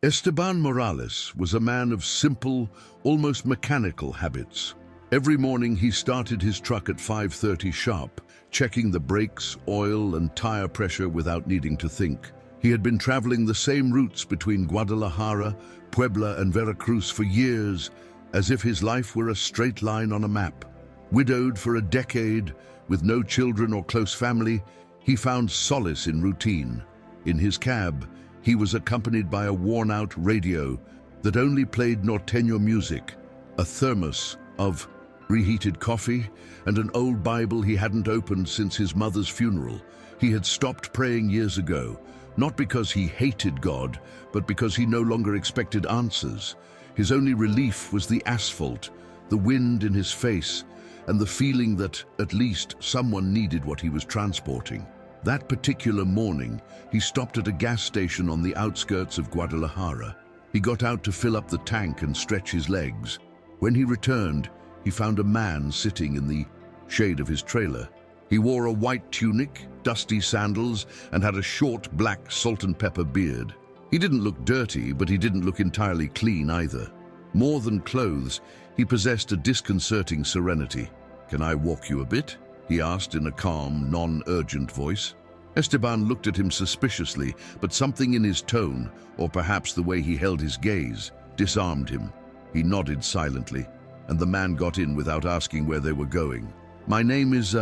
Esteban Morales was a man of simple, almost mechanical habits. Every morning he started his truck at 5:30 sharp, checking the brakes, oil, and tire pressure without needing to think. He had been traveling the same routes between Guadalajara, Puebla, and Veracruz for years, as if his life were a straight line on a map. Widowed for a decade, with no children or close family, he found solace in routine. In his cab, he was accompanied by a worn-out radio that only played norteño music, a thermos of reheated coffee, and an old Bible he hadn't opened since his mother's funeral. He had stopped praying years ago, not because he hated God, but because he no longer expected answers. His only relief was the asphalt, the wind in his face, and the feeling that at least someone needed what he was transporting. That particular morning, he stopped at a gas station on the outskirts of Guadalajara. He got out to fill up the tank and stretch his legs. When he returned, he found a man sitting in the shade of his trailer. He wore a white tunic, dusty sandals, and had a short black salt and pepper beard. He didn't look dirty, but he didn't look entirely clean either. More than clothes, he possessed a disconcerting serenity. "Can I walk you a bit?" he asked in a calm, non-urgent voice. Esteban looked at him suspiciously, but something in his tone, or perhaps the way he held his gaze, disarmed him. He nodded silently, and the man got in without asking where they were going. "My name is,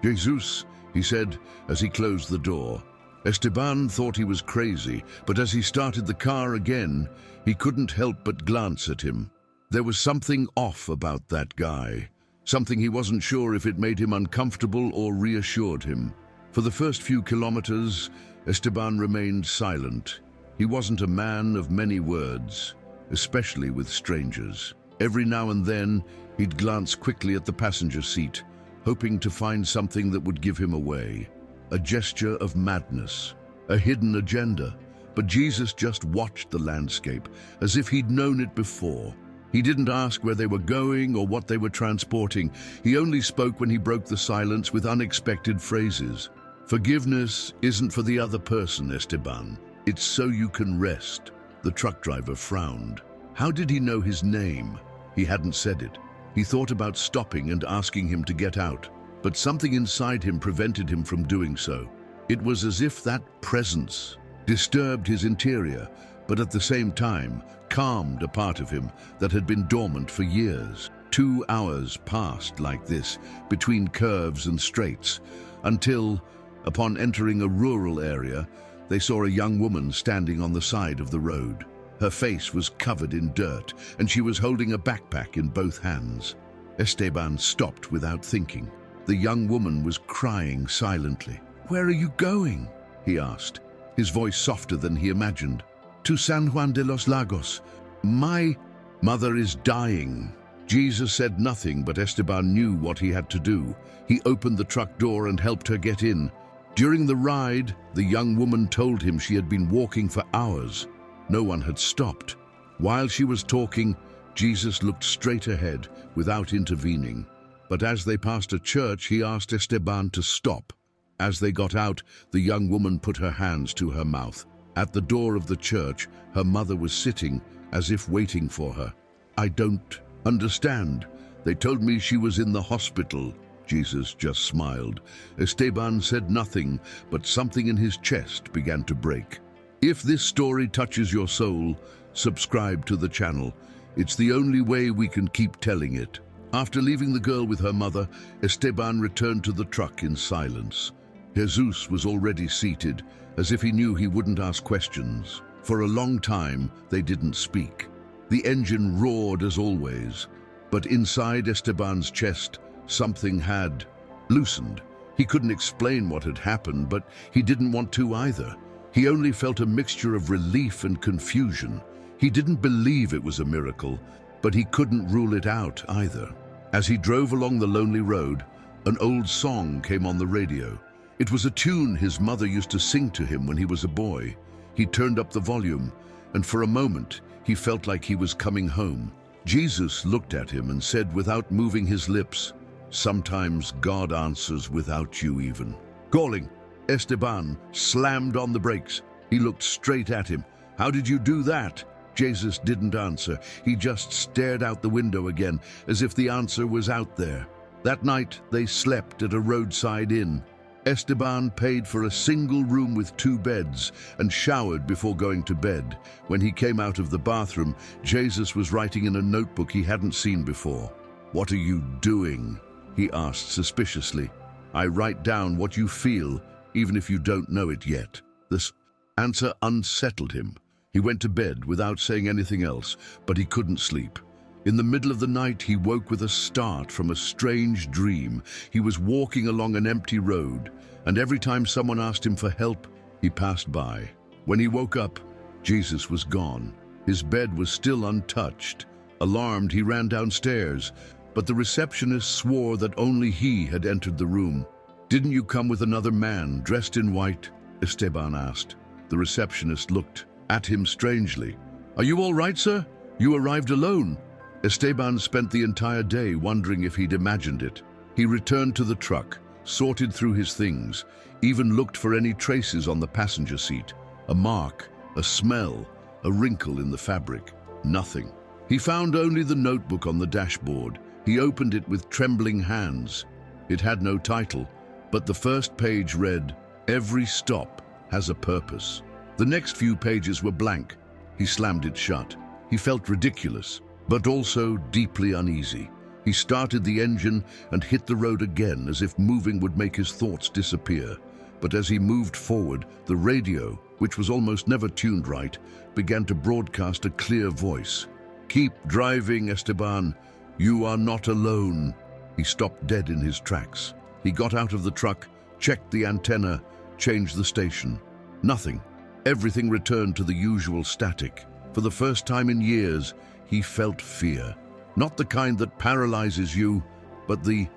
Jesus," he said as he closed the door. Esteban thought he was crazy, but as he started the car again, he couldn't help but glance at him. There was something off about that guy, something he wasn't sure if it made him uncomfortable or reassured him. For the first few kilometers, Esteban remained silent. He wasn't a man of many words, especially with strangers. Every now and then, he'd glance quickly at the passenger seat, hoping to find something that would give him away. A gesture of madness, a hidden agenda. But Jesus just watched the landscape, as if he'd known it before. He didn't ask where they were going or what they were transporting. He only spoke when he broke the silence with unexpected phrases. "Forgiveness isn't for the other person, Esteban. It's so you can rest." The truck driver frowned. How did he know his name? He hadn't said it. He thought about stopping and asking him to get out, but something inside him prevented him from doing so. It was as if that presence disturbed his interior, but at the same time calmed a part of him that had been dormant for years. 2 hours passed like this, between curves and straights, until, upon entering a rural area, they saw a young woman standing on the side of the road. Her face was covered in dirt, and she was holding a backpack in both hands. Esteban stopped without thinking. The young woman was crying silently. "Where are you going?" he asked, his voice softer than he imagined. "To San Juan de los Lagos. My mother is dying." Jesus said nothing, but Esteban knew what he had to do. He opened the truck door and helped her get in. During the ride, the young woman told him she had been walking for hours. No one had stopped. While she was talking, Jesus looked straight ahead without intervening. But as they passed a church, he asked Esteban to stop. As they got out, the young woman put her hands to her mouth. At the door of the church, her mother was sitting, as if waiting for her. "I don't understand. They told me she was in the hospital." Jesus just smiled. Esteban said nothing, but something in his chest began to break. If this story touches your soul, subscribe to the channel. It's the only way we can keep telling it. After leaving the girl with her mother, Esteban returned to the truck in silence. Jesus was already seated, as if he knew he wouldn't ask questions. For a long time, they didn't speak. The engine roared as always, but inside Esteban's chest, something had loosened. He couldn't explain what had happened, but he didn't want to either. He only felt a mixture of relief and confusion. He didn't believe it was a miracle, but he couldn't rule it out either. As he drove along the lonely road, an old song came on the radio. It was a tune his mother used to sing to him when he was a boy. He turned up the volume, and for a moment, he felt like he was coming home. Jesus looked at him and said without moving his lips, "Sometimes God answers without you even." Calling, Esteban slammed on the brakes. He looked straight at him, How did you do that? Jesus didn't answer. He just stared out the window again, as if the answer was out there. That night, they slept at a roadside inn. Esteban paid for a single room with 2 beds and showered before going to bed. When he came out of the bathroom, Jesus was writing in a notebook he hadn't seen before. "What are you doing?" he asked suspiciously. "I write down what you feel, even if you don't know it yet." This answer unsettled him. He went to bed without saying anything else, but he couldn't sleep. In the middle of the night, he woke with a start from a strange dream. He was walking along an empty road, and every time someone asked him for help, he passed by. When he woke up, Jesus was gone. His bed was still untouched. Alarmed, he ran downstairs, but the receptionist swore that only he had entered the room. "Didn't you come with another man dressed in white?" Esteban asked. The receptionist looked at him strangely. "Are you all right, sir? You arrived alone." Esteban spent the entire day wondering if he'd imagined it. He returned to the truck, sorted through his things, even looked for any traces on the passenger seat. A mark, a smell, a wrinkle in the fabric. Nothing. He found only the notebook on the dashboard. He opened it with trembling hands. It had no title, but the first page read, "Every stop has a purpose." The next few pages were blank. He slammed it shut. He felt ridiculous, but also deeply uneasy. He started the engine and hit the road again, as if moving would make his thoughts disappear. But as he moved forward, the radio, which was almost never tuned right, began to broadcast a clear voice. "Keep driving, Esteban. You are not alone." He stopped dead in his tracks. He got out of the truck, checked the antenna, changed the station. Nothing. Everything returned to the usual static. For the first time in years, he felt fear. Not the kind that paralyzes you, but the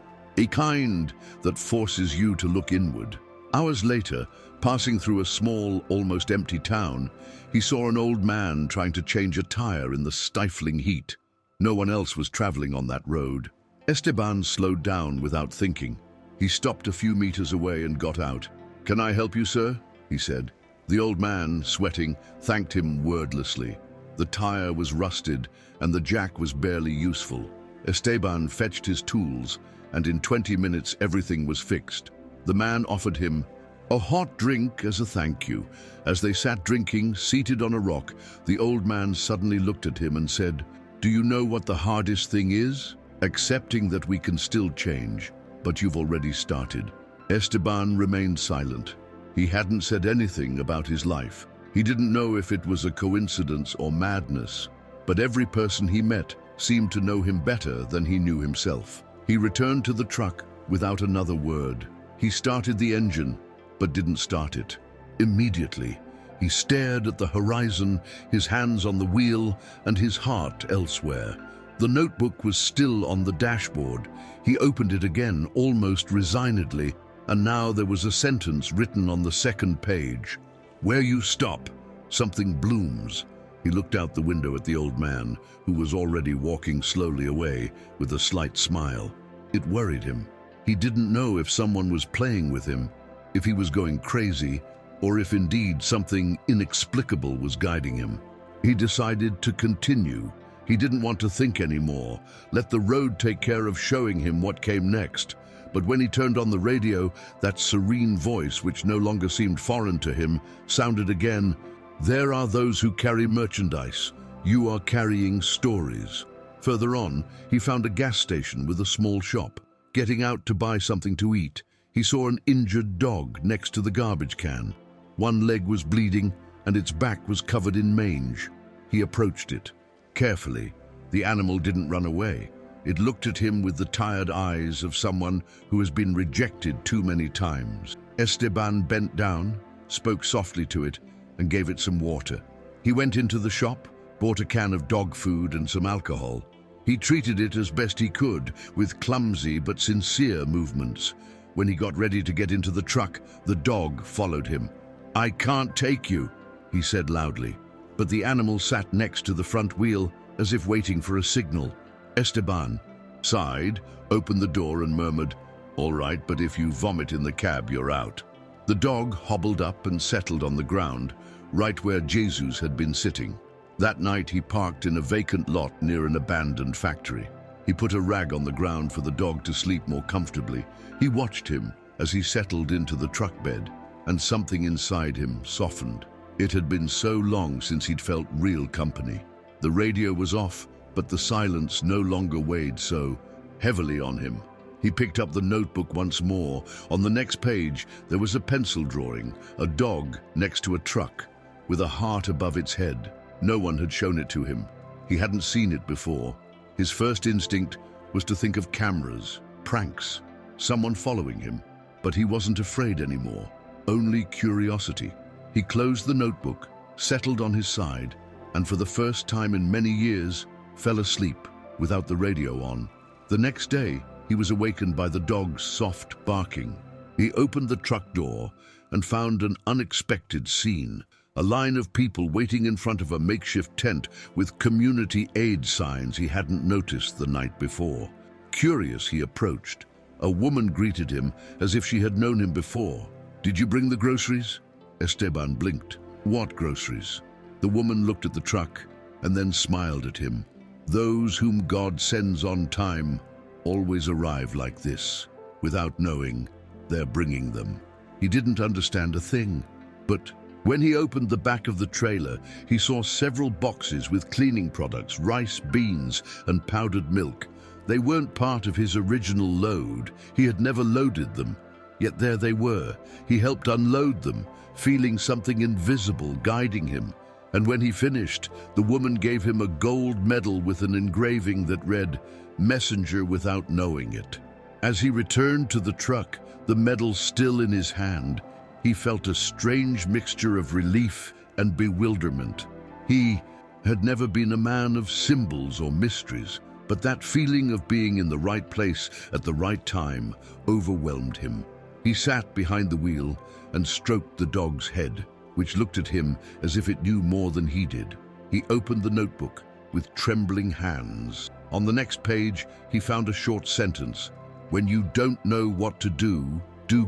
kind that forces you to look inward. Hours later, passing through a small, almost empty town, he saw an old man trying to change a tire in the stifling heat. No one else was traveling on that road. Esteban slowed down without thinking. He stopped a few meters away and got out. "Can I help you, sir?" he said. The old man, sweating, thanked him wordlessly. The tire was rusted, and the jack was barely useful. Esteban fetched his tools, and in 20 minutes everything was fixed. The man offered him a hot drink as a thank you. As they sat drinking, seated on a rock, the old man suddenly looked at him and said, "Do you know what the hardest thing is? Accepting that we can still change, but you've already started." Esteban remained silent. He hadn't said anything about his life. He didn't know if it was a coincidence or madness, but every person he met seemed to know him better than he knew himself. He returned to the truck without another word. He started the engine, but didn't start it. Immediately, he stared at the horizon, his hands on the wheel and his heart elsewhere. The notebook was still on the dashboard. He opened it again, almost resignedly, and now there was a sentence written on the second page. "Where you stop, something blooms." He looked out the window at the old man, who was already walking slowly away with a slight smile. It worried him. He didn't know if someone was playing with him, if he was going crazy, or if indeed something inexplicable was guiding him. He decided to continue. He didn't want to think anymore. Let the road take care of showing him what came next. But when he turned on the radio, that serene voice, which no longer seemed foreign to him, sounded again. "There are those who carry merchandise. You are carrying stories." Further on, he found a gas station with a small shop. Getting out to buy something to eat, he saw an injured dog next to the garbage can. One leg was bleeding, and its back was covered in mange. He approached it. Carefully, the animal didn't run away. It looked at him with the tired eyes of someone who has been rejected too many times. Esteban bent down, spoke softly to it, and gave it some water. He went into the shop, bought a can of dog food and some alcohol. He treated it as best he could, with clumsy but sincere movements. When he got ready to get into the truck, the dog followed him. "I can't take you," he said loudly. But the animal sat next to the front wheel, as if waiting for a signal. Esteban sighed, opened the door and murmured, "All right, but if you vomit in the cab, you're out." The dog hobbled up and settled on the ground, right where Jesus had been sitting. That night he parked in a vacant lot near an abandoned factory. He put a rag on the ground for the dog to sleep more comfortably. He watched him as he settled into the truck bed, and something inside him softened. It had been so long since he'd felt real company. The radio was off, but the silence no longer weighed so heavily on him. He picked up the notebook once more. On the next page, there was a pencil drawing, a dog next to a truck, with a heart above its head. No one had shown it to him. He hadn't seen it before. His first instinct was to think of cameras, pranks, someone following him. But he wasn't afraid anymore, only curiosity. He closed the notebook, settled on his side, and for the first time in many years, fell asleep without the radio on. The next day, he was awakened by the dog's soft barking. He opened the truck door and found an unexpected scene. A line of people waiting in front of a makeshift tent with community aid signs he hadn't noticed the night before. Curious, he approached. A woman greeted him as if she had known him before. "Did you bring the groceries?" Esteban blinked. "What groceries?" The woman looked at the truck and then smiled at him. "Those whom God sends on time always arrive like this. Without knowing, they're bringing them." He didn't understand a thing, but when he opened the back of the trailer, he saw several boxes with cleaning products, rice, beans, and powdered milk. They weren't part of his original load. He had never loaded them. Yet there they were. He helped unload them, feeling something invisible guiding him. And when he finished, the woman gave him a gold medal with an engraving that read, "Messenger without knowing it." As he returned to the truck, the medal still in his hand, he felt a strange mixture of relief and bewilderment. He had never been a man of symbols or mysteries, but that feeling of being in the right place at the right time overwhelmed him. He sat behind the wheel and stroked the dog's head, which looked at him as if it knew more than he did. He opened the notebook with trembling hands. On the next page, he found a short sentence. "When you don't know what to do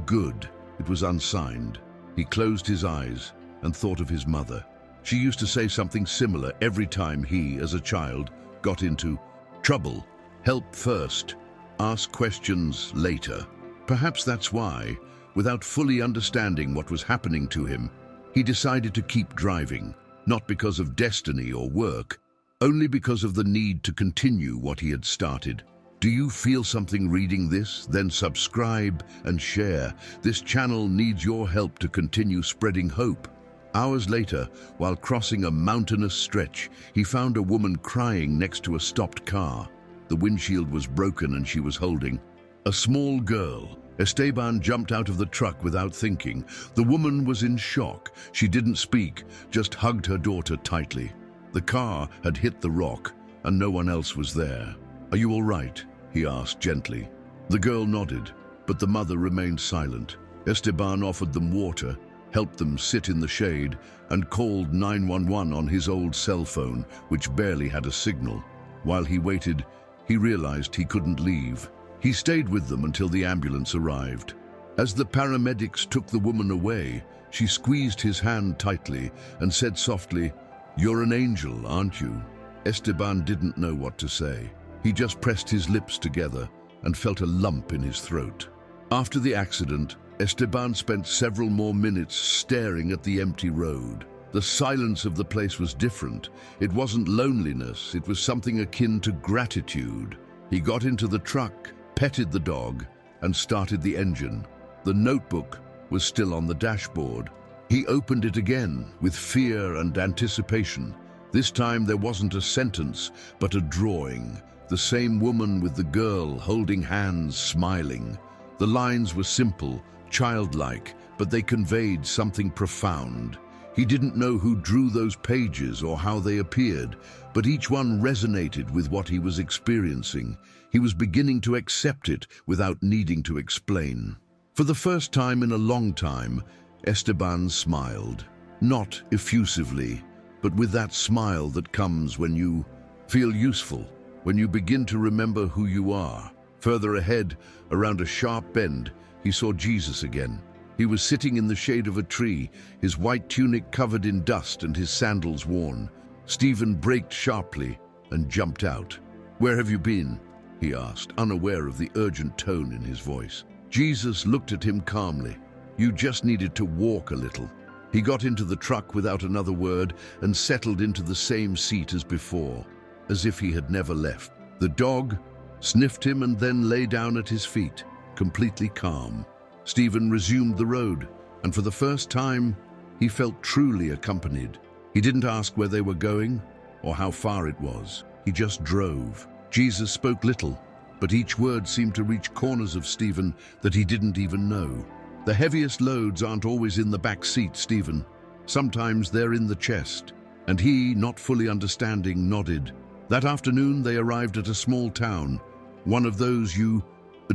good." It was unsigned. He closed his eyes and thought of his mother. She used to say something similar every time he, as a child, got into trouble. Help first, ask questions later. Perhaps that's why, without fully understanding what was happening to him, he decided to keep driving, not because of destiny or work, only because of the need to continue what he had started. Do you feel something reading this? Then subscribe and share. This channel needs your help to continue spreading hope. Hours later, while crossing a mountainous stretch, he found a woman crying next to a stopped car. The windshield was broken and she was holding a small girl. Esteban jumped out of the truck without thinking. The woman was in shock. She didn't speak, just hugged her daughter tightly. The car had hit the rock and no one else was there. "Are you all right?" he asked gently. The girl nodded, but the mother remained silent. Esteban offered them water, helped them sit in the shade, and called 911 on his old cell phone, which barely had a signal. While he waited, he realized he couldn't leave. He stayed with them until the ambulance arrived. As the paramedics took the woman away, she squeezed his hand tightly and said softly, "You're an angel, aren't you?" Esteban didn't know what to say. He just pressed his lips together and felt a lump in his throat. After the accident, Esteban spent several more minutes staring at the empty road. The silence of the place was different. It wasn't loneliness, it was something akin to gratitude. He got into the truck, petted the dog, and started the engine. The notebook was still on the dashboard. He opened it again with fear and anticipation. This time there wasn't a sentence, but a drawing. The same woman with the girl holding hands, smiling. The lines were simple, childlike, but they conveyed something profound. He didn't know who drew those pages or how they appeared, but each one resonated with what he was experiencing. He was beginning to accept it without needing to explain. For the first time in a long time, Esteban smiled. Not effusively, but with that smile that comes when you feel useful, when you begin to remember who you are. Further ahead, around a sharp bend, he saw Jesus again. He was sitting in the shade of a tree, his white tunic covered in dust and his sandals worn. Stephen braked sharply and jumped out. "Where have you been?" he asked, unaware of the urgent tone in his voice. Jesus looked at him calmly. "You just needed to walk a little." He got into the truck without another word and settled into the same seat as before, as if he had never left. The dog sniffed him and then lay down at his feet, completely calm. Stephen resumed the road, and for the first time, he felt truly accompanied. He didn't ask where they were going or how far it was. He just drove. Jesus spoke little, but each word seemed to reach corners of Stephen that he didn't even know. The heaviest loads aren't always in the back seat, Stephen. Sometimes they're in the chest. And he, not fully understanding, nodded. That afternoon, they arrived at a small town, one of those you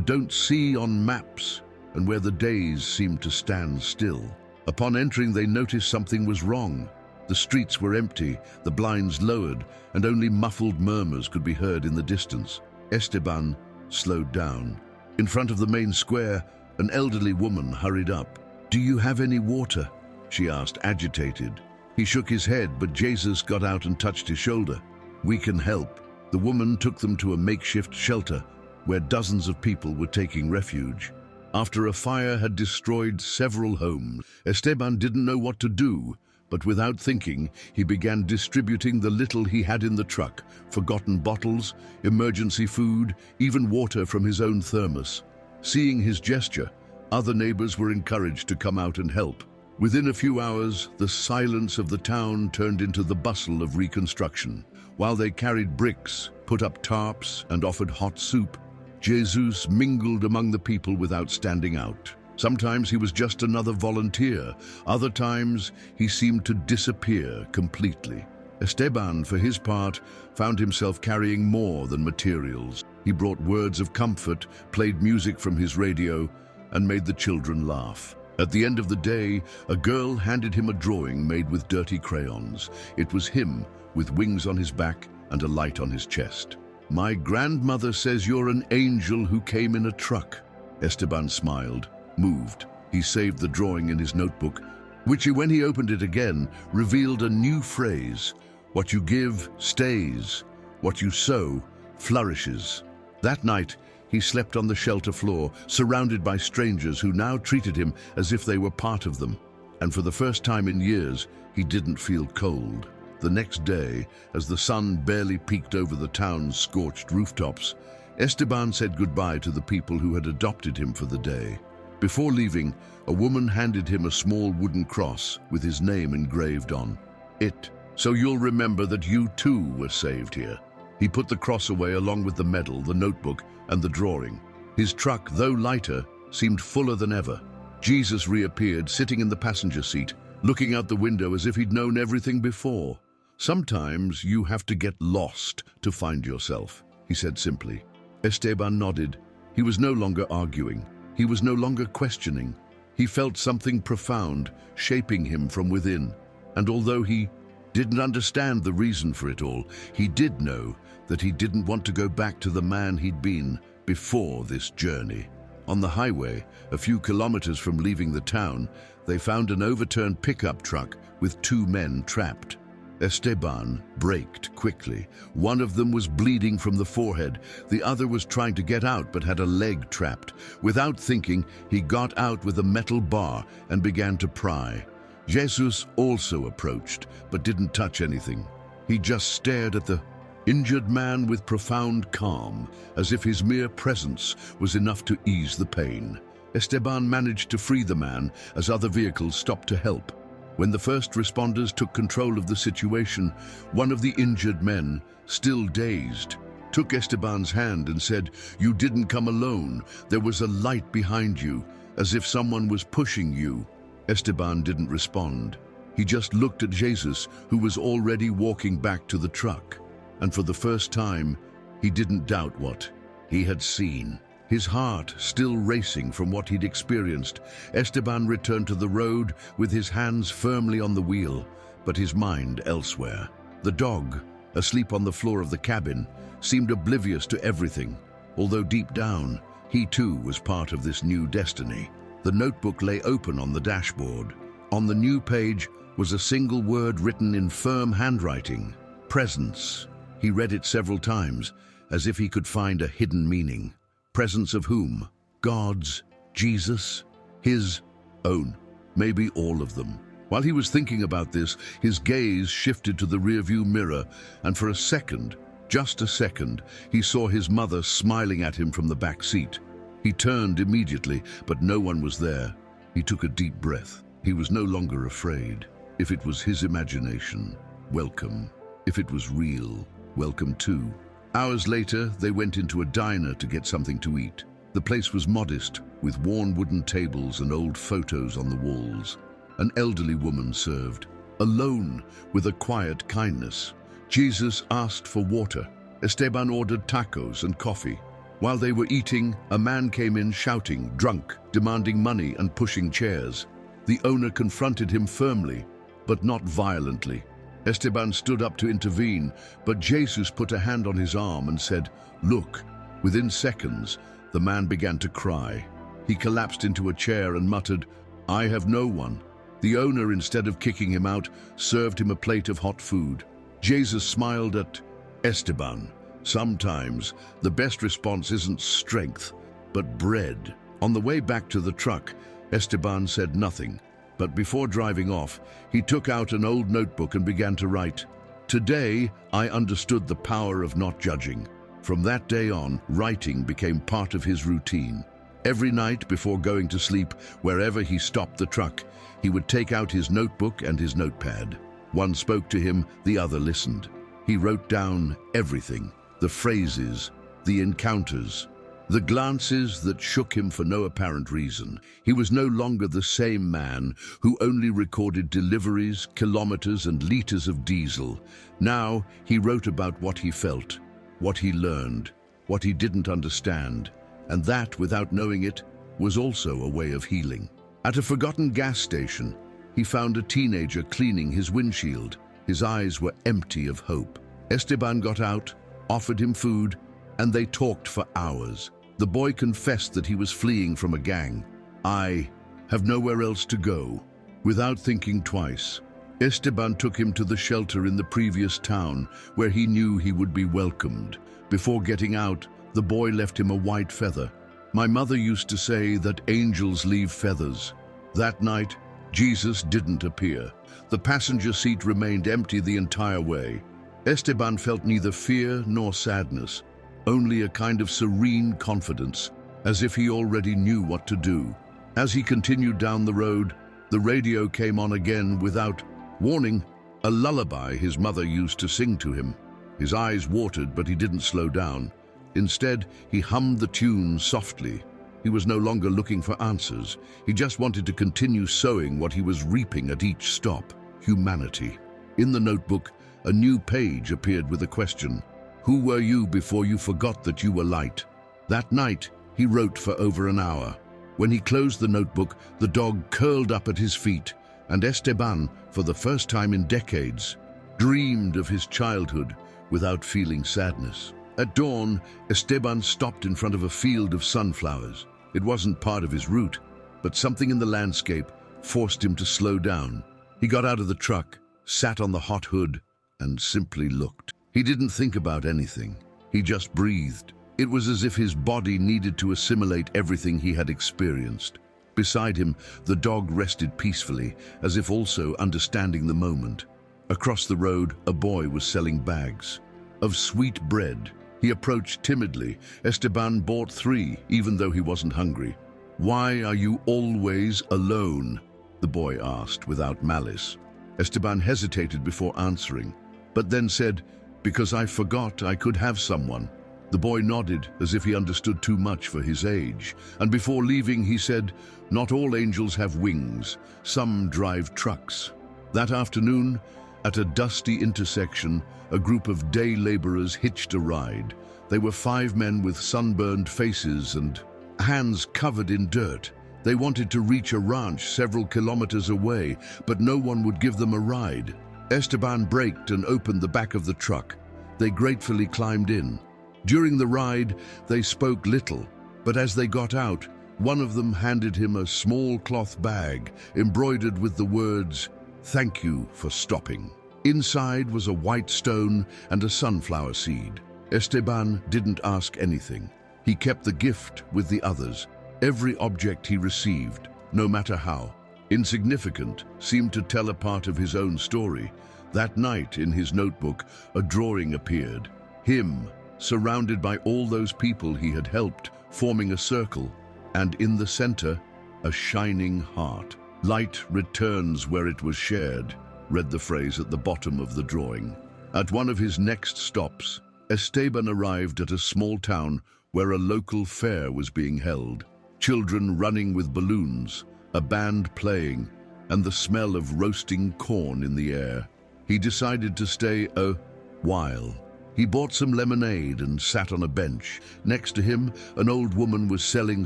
don't see on maps, and where the days seemed to stand still. Upon entering, they noticed something was wrong. The streets were empty, the blinds lowered, and only muffled murmurs could be heard in the distance. Esteban slowed down. In front of the main square, an elderly woman hurried up. "Do you have any water?" she asked, agitated. He shook his head, but Jesus got out and touched his shoulder. "We can help." The woman took them to a makeshift shelter where dozens of people were taking refuge. After a fire had destroyed several homes, Esteban didn't know what to do, but without thinking, he began distributing the little he had in the truck: forgotten bottles, emergency food, even water from his own thermos. Seeing his gesture, other neighbors were encouraged to come out and help. Within a few hours, the silence of the town turned into the bustle of reconstruction. While they carried bricks, put up tarps, and offered hot soup, Jesus mingled among the people without standing out. Sometimes he was just another volunteer. Other times, he seemed to disappear completely. Esteban, for his part, found himself carrying more than materials. He brought words of comfort, played music from his radio, and made the children laugh. At the end of the day, a girl handed him a drawing made with dirty crayons. It was him, with wings on his back and a light on his chest. "My grandmother says you're an angel who came in a truck." Esteban smiled, moved. He saved the drawing in his notebook, which, when he opened it again, revealed a new phrase: "What you give stays, what you sow flourishes." That night, he slept on the shelter floor, surrounded by strangers who now treated him as if they were part of them. And for the first time in years, he didn't feel cold. The next day, as the sun barely peeked over the town's scorched rooftops, Esteban said goodbye to the people who had adopted him for the day. Before leaving, a woman handed him a small wooden cross with his name engraved on it. "So you'll remember that you too were saved here." He put the cross away along with the medal, the notebook, and the drawing. His truck, though lighter, seemed fuller than ever. Jesus reappeared, sitting in the passenger seat, looking out the window as if he'd known everything before. "Sometimes you have to get lost to find yourself," he said simply. Esteban nodded. He was no longer arguing. He was no longer questioning. He felt something profound shaping him from within. And although he didn't understand the reason for it all, he did know that he didn't want to go back to the man he'd been before this journey. On the highway, a few kilometers from leaving the town, they found an overturned pickup truck with two men trapped. Esteban braked quickly. One of them was bleeding from the forehead. The other was trying to get out but had a leg trapped. Without thinking, he got out with a metal bar and began to pry. Jesus also approached, but didn't touch anything. He just stared at the injured man with profound calm, as if his mere presence was enough to ease the pain. Esteban managed to free the man as other vehicles stopped to help. When the first responders took control of the situation, one of the injured men, still dazed, took Esteban's hand and said, "You didn't come alone. There was a light behind you, as if someone was pushing you." Esteban didn't respond. He just looked at Jesus, who was already walking back to the truck. And for the first time, he didn't doubt what he had seen. His heart still racing from what he'd experienced, Esteban returned to the road with his hands firmly on the wheel, but his mind elsewhere. The dog, asleep on the floor of the cabin, seemed oblivious to everything, although deep down, he too was part of this new destiny. The notebook lay open on the dashboard. On the new page was a single word written in firm handwriting: presence. He read it several times, as if he could find a hidden meaning. Presence of whom? God's? Jesus? His own? Maybe all of them. While he was thinking about this, his gaze shifted to the rearview mirror, and for a second, just a second, he saw his mother smiling at him from the back seat. He turned immediately, but no one was there. He took a deep breath. He was no longer afraid. If it was his imagination, welcome. If it was real, welcome too. Hours later, they went into a diner to get something to eat. The place was modest, with worn wooden tables and old photos on the walls. An elderly woman served, alone, with a quiet kindness. Jesus asked for water. Esteban ordered tacos and coffee. While they were eating, a man came in shouting, drunk, demanding money and pushing chairs. The owner confronted him firmly, but not violently. Esteban stood up to intervene, but Jesus put a hand on his arm and said, "Look." Within seconds, the man began to cry. He collapsed into a chair and muttered, "I have no one." The owner, instead of kicking him out, served him a plate of hot food. Jesus smiled at Esteban. Sometimes the best response isn't strength, but bread. On the way back to the truck, Esteban said nothing, but before driving off, he took out an old notebook and began to write, "Today, I understood the power of not judging." From that day on, writing became part of his routine. Every night before going to sleep, wherever he stopped the truck, he would take out his notebook and his notepad. One spoke to him, the other listened. He wrote down everything, the phrases, the encounters, the glances that shook him for no apparent reason. He was no longer the same man who only recorded deliveries, kilometers, and liters of diesel. Now he wrote about what he felt, what he learned, what he didn't understand, and that, without knowing it, was also a way of healing. At a forgotten gas station, he found a teenager cleaning his windshield. His eyes were empty of hope. Esteban got out, offered him food, and they talked for hours. The boy confessed that he was fleeing from a gang. "I have nowhere else to go." Without thinking twice, Esteban took him to the shelter in the previous town, where he knew he would be welcomed. Before getting out, the boy left him a white feather. "My mother used to say that angels leave feathers." That night, Jesus didn't appear. The passenger seat remained empty the entire way. Esteban felt neither fear nor sadness, only a kind of serene confidence, as if he already knew what to do. As he continued down the road, the radio came on again without warning, a lullaby his mother used to sing to him. His eyes watered, but he didn't slow down. Instead, he hummed the tune softly. He was no longer looking for answers. He just wanted to continue sowing what he was reaping at each stop: humanity. In the notebook, a new page appeared with a question. Who were you before you forgot that you were light? That night, he wrote for over an hour. When he closed the notebook, the dog curled up at his feet, and Esteban, for the first time in decades, dreamed of his childhood without feeling sadness. At dawn, Esteban stopped in front of a field of sunflowers. It wasn't part of his route, but something in the landscape forced him to slow down. He got out of the truck, sat on the hot hood, and simply looked. He didn't think about anything. He just breathed. It was as if his body needed to assimilate everything he had experienced. Beside him, the dog rested peacefully, as if also understanding the moment. Across the road, a boy was selling bags of sweet bread. He approached timidly. Esteban bought 3, even though he wasn't hungry. "Why are you always alone?" the boy asked without malice. Esteban hesitated before answering, but then said, "Because I forgot I could have someone." The boy nodded as if he understood too much for his age, and before leaving he said, "Not all angels have wings. Some drive trucks." That afternoon, at a dusty intersection, a group of day laborers hitched a ride. They were 5 men with sunburned faces and hands covered in dirt. They wanted to reach a ranch several kilometers away, but no one would give them a ride. Esteban braked and opened the back of the truck. They gratefully climbed in. During the ride, they spoke little, but as they got out, One of them handed him a small cloth bag embroidered with the words, "Thank you for stopping." Inside was a white stone and a sunflower seed. Esteban didn't ask anything. He kept the gift with the others. Every object he received, no matter how insignificant, seemed to tell a part of his own story. That night, in his notebook, a drawing appeared. Him, surrounded by all those people he had helped, forming a circle, and in the center, a shining heart. "Light returns where it was shared," read the phrase at the bottom of the drawing. At one of his next stops, Esteban arrived at a small town where a local fair was being held. Children running with balloons, a band playing, and the smell of roasting corn in the air. He decided to stay a while. He bought some lemonade and sat on a bench. Next to him, an old woman was selling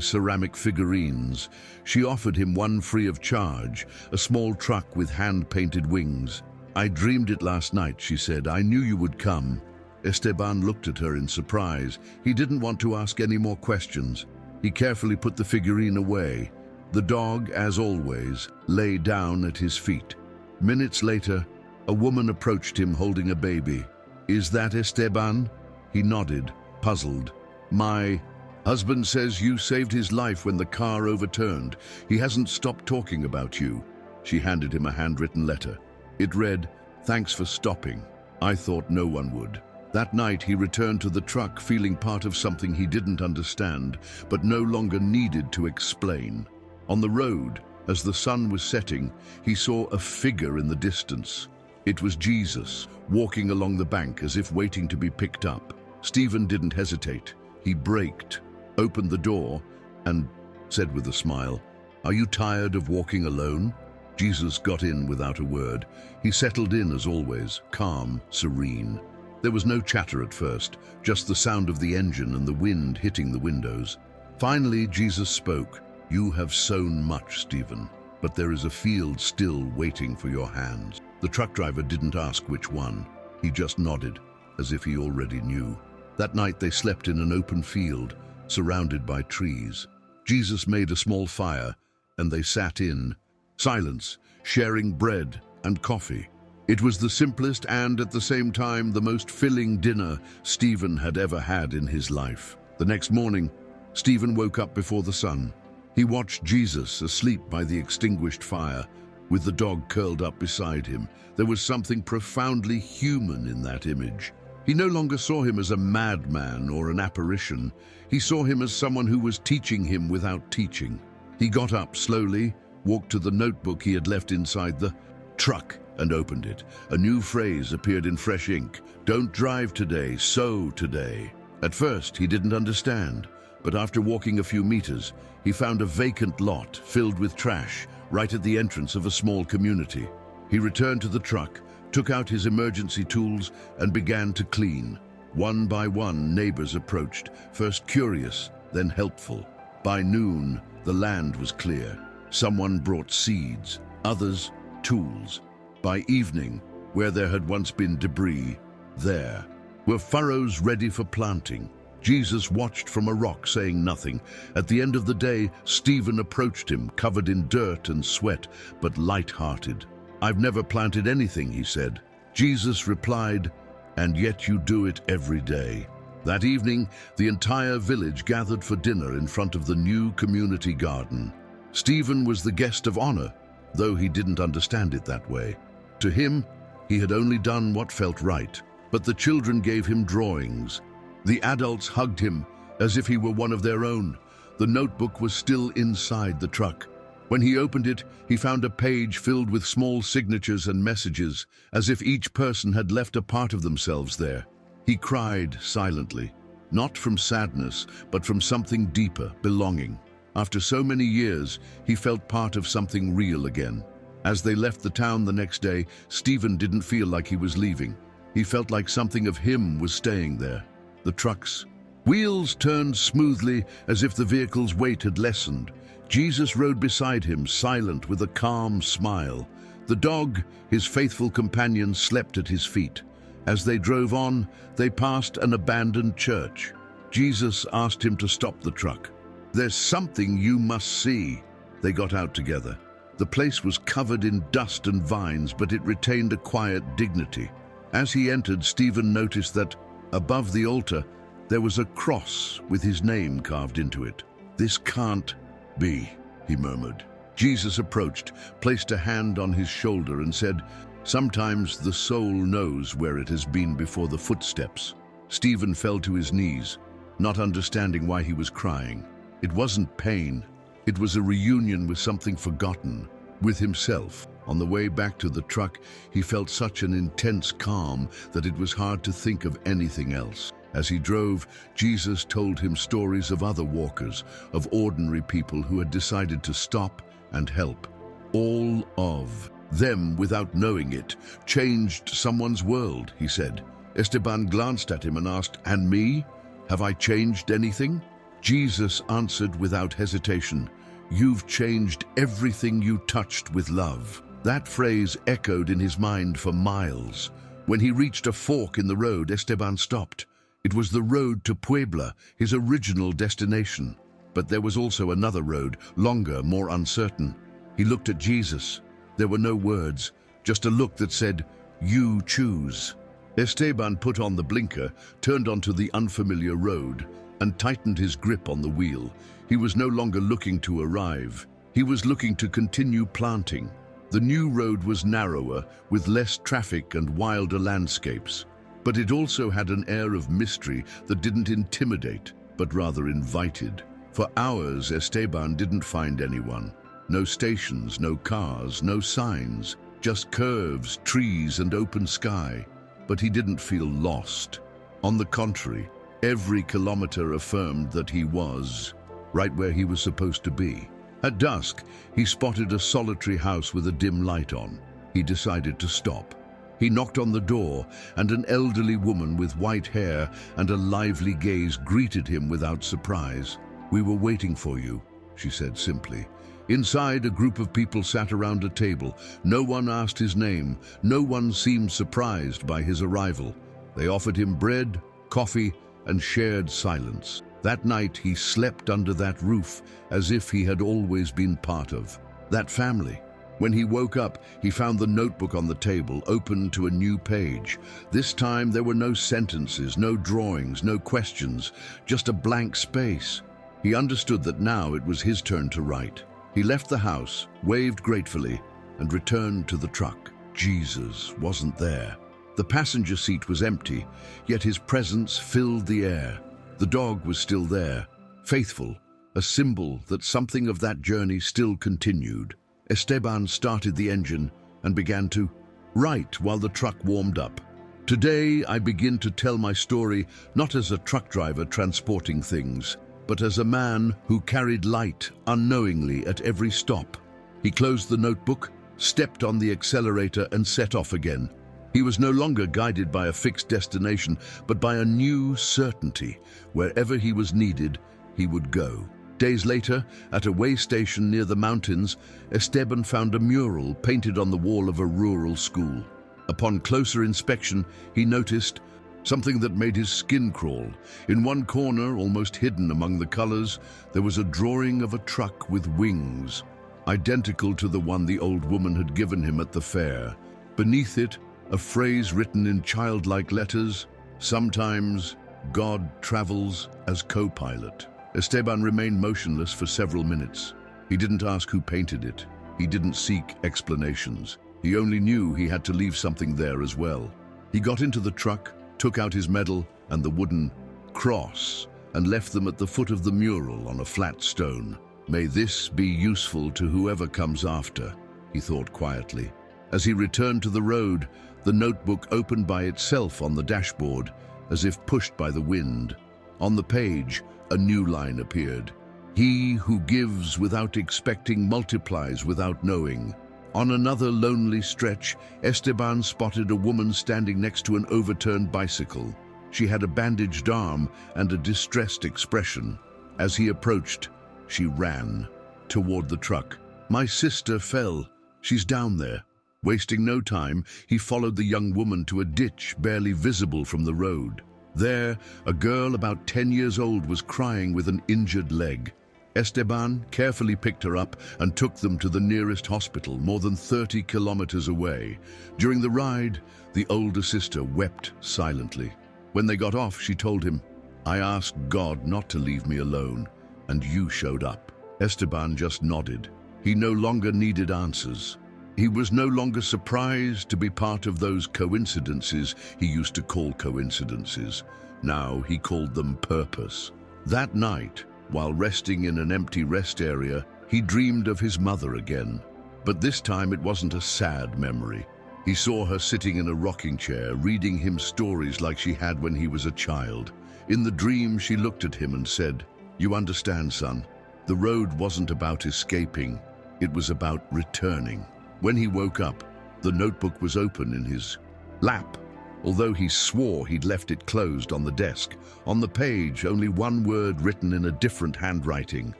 ceramic figurines. She offered him one free of charge, a small truck with hand-painted wings. "I dreamed it last night," she said. "I knew you would come." Esteban looked at her in surprise. He didn't want to ask any more questions. He carefully put the figurine away. The dog, as always, lay down at his feet. Minutes later, a woman approached him holding a baby. "Is that Esteban?" He nodded, puzzled. "My husband says you saved his life when the car overturned. He hasn't stopped talking about you." She handed him a handwritten letter. It read, "Thanks for stopping. I thought no one would." That night he returned to the truck feeling part of something he didn't understand, but no longer needed to explain. On the road, as the sun was setting, he saw a figure in the distance. It was Jesus, walking along the bank as if waiting to be picked up. Stephen didn't hesitate. He braked, opened the door, and said with a smile, "Are you tired of walking alone?" Jesus got in without a word. He settled in as always, calm, serene. There was no chatter at first, just the sound of the engine and the wind hitting the windows. Finally, Jesus spoke. "You have sown much, Stephen, but there is a field still waiting for your hands." The truck driver didn't ask which one. He just nodded, as if he already knew. That night they slept in an open field, surrounded by trees. Jesus made a small fire, and they sat in silence, sharing bread and coffee. It was the simplest and, at the same time, the most filling dinner Stephen had ever had in his life. The next morning, Stephen woke up before the sun. He watched Jesus asleep by the extinguished fire, with the dog curled up beside him. There was something profoundly human in that image. He no longer saw him as a madman or an apparition. He saw him as someone who was teaching him without teaching. He got up slowly, walked to the notebook he had left inside the truck, and opened it. A new phrase appeared in fresh ink. "Don't drive today, sow today." At first, he didn't understand, but after walking a few meters, he found a vacant lot filled with trash right at the entrance of a small community. He returned to the truck, took out his emergency tools, and began to clean. One by one, neighbors approached, first curious, then helpful. By noon, the land was clear. Someone brought seeds, others tools. By evening, where there had once been debris, there were furrows ready for planting. Jesus watched from a rock, saying nothing. At the end of the day, Stephen approached him, covered in dirt and sweat, but light-hearted. "I've never planted anything," he said. Jesus replied, "And yet you do it every day." That evening, the entire village gathered for dinner in front of the new community garden. Stephen was the guest of honor, though he didn't understand it that way. To him, he had only done what felt right, but the children gave him drawings. The adults hugged him as if he were one of their own. The notebook was still inside the truck. When he opened it, he found a page filled with small signatures and messages, as if each person had left a part of themselves there. He cried silently, not from sadness, but from something deeper, belonging. After so many years, he felt part of something real again. As they left the town the next day, Stephen didn't feel like he was leaving. He felt like something of him was staying there. The truck's wheels turned smoothly as if the vehicle's weight had lessened. Jesus rode beside him, silent with a calm smile. The dog, his faithful companion, slept at his feet. As they drove on, they passed an abandoned church. Jesus asked him to stop the truck. "There's something you must see." They got out together. The place was covered in dust and vines, but it retained a quiet dignity. As he entered, Stephen noticed that, above the altar, there was a cross with his name carved into it. "This can't be," he murmured. Jesus approached, placed a hand on his shoulder and said, "Sometimes the soul knows where it has been before the footsteps." Stephen fell to his knees, not understanding why he was crying. It wasn't pain. It was a reunion with something forgotten, with himself. On the way back to the truck, he felt such an intense calm that it was hard to think of anything else. As he drove, Jesus told him stories of other walkers, of ordinary people who had decided to stop and help. All of them, without knowing it, changed someone's world, he said. Esteban glanced at him and asked, "And me? Have I changed anything?" Jesus answered without hesitation, "You've changed everything you touched with love." That phrase echoed in his mind for miles. When he reached a fork in the road, Esteban stopped. It was the road to Puebla, his original destination. But there was also another road, longer, more uncertain. He looked at Jesus. There were no words, just a look that said, "You choose." Esteban put on the blinker, turned onto the unfamiliar road, and tightened his grip on the wheel. He was no longer looking to arrive. He was looking to continue planting. The new road was narrower, with less traffic and wilder landscapes. But it also had an air of mystery that didn't intimidate, but rather invited. For hours, Esteban didn't find anyone. No stations, no cars, no signs, just curves, trees, and open sky. But he didn't feel lost. On the contrary, every kilometer affirmed that he was right where he was supposed to be. At dusk, he spotted a solitary house with a dim light on. He decided to stop. He knocked on the door, and an elderly woman with white hair and a lively gaze greeted him without surprise. "We were waiting for you," she said simply. Inside, a group of people sat around a table. No one asked his name. No one seemed surprised by his arrival. They offered him bread, coffee, and shared silence. That night, he slept under that roof as if he had always been part of that family. When he woke up, he found the notebook on the table, open to a new page. This time, there were no sentences, no drawings, no questions, just a blank space. He understood that now it was his turn to write. He left the house, waved gratefully, and returned to the truck. Jesus wasn't there. The passenger seat was empty, yet his presence filled the air. The dog was still there, faithful, a symbol that something of that journey still continued. Esteban started the engine and began to write while the truck warmed up. "Today I begin to tell my story not as a truck driver transporting things, but as a man who carried light unknowingly at every stop." He closed the notebook, stepped on the accelerator, and set off again. He was no longer guided by a fixed destination, but by a new certainty. Wherever he was needed, he would go. Days later, at a way station near the mountains, Esteban found a mural painted on the wall of a rural school. Upon closer inspection, he noticed something that made his skin crawl. In one corner, almost hidden among the colors, there was a drawing of a truck with wings, identical to the one the old woman had given him at the fair. Beneath it, a phrase written in childlike letters, "Sometimes God travels as co-pilot." Esteban remained motionless for several minutes. He didn't ask who painted it. He didn't seek explanations. He only knew he had to leave something there as well. He got into the truck, took out his medal and the wooden cross, and left them at the foot of the mural on a flat stone. "May this be useful to whoever comes after," he thought quietly. As he returned to the road, the notebook opened by itself on the dashboard, as if pushed by the wind. On the page, a new line appeared. "He who gives without expecting multiplies without knowing." On another lonely stretch, Esteban spotted a woman standing next to an overturned bicycle. She had a bandaged arm and a distressed expression. As he approached, she ran toward the truck. "My sister fell. She's down there." Wasting no time, he followed the young woman to a ditch barely visible from the road. There, a girl about 10 years old was crying with an injured leg. Esteban carefully picked her up and took them to the nearest hospital, more than 30 kilometers away. During the ride, the older sister wept silently. When they got off, she told him, "I asked God not to leave me alone, and you showed up." Esteban just nodded. He no longer needed answers. He was no longer surprised to be part of those coincidences he used to call coincidences. Now he called them purpose. That night, while resting in an empty rest area, he dreamed of his mother again. But this time it wasn't a sad memory. He saw her sitting in a rocking chair, reading him stories like she had when he was a child. In the dream, she looked at him and said, "You understand, son, the road wasn't about escaping, it was about returning." When he woke up, the notebook was open in his lap, although he swore he'd left it closed on the desk. On the page, only one word written in a different handwriting: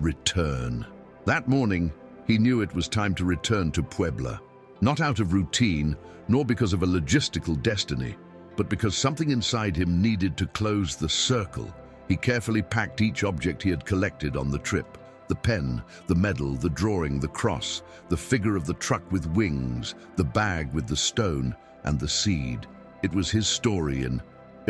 return. That morning, he knew it was time to return to Puebla. Not out of routine, nor because of a logistical destiny, but because something inside him needed to close the circle. He carefully packed each object he had collected on the trip. The pen, the medal, the drawing, the cross, the figure of the truck with wings, the bag with the stone, and the seed. It was his story in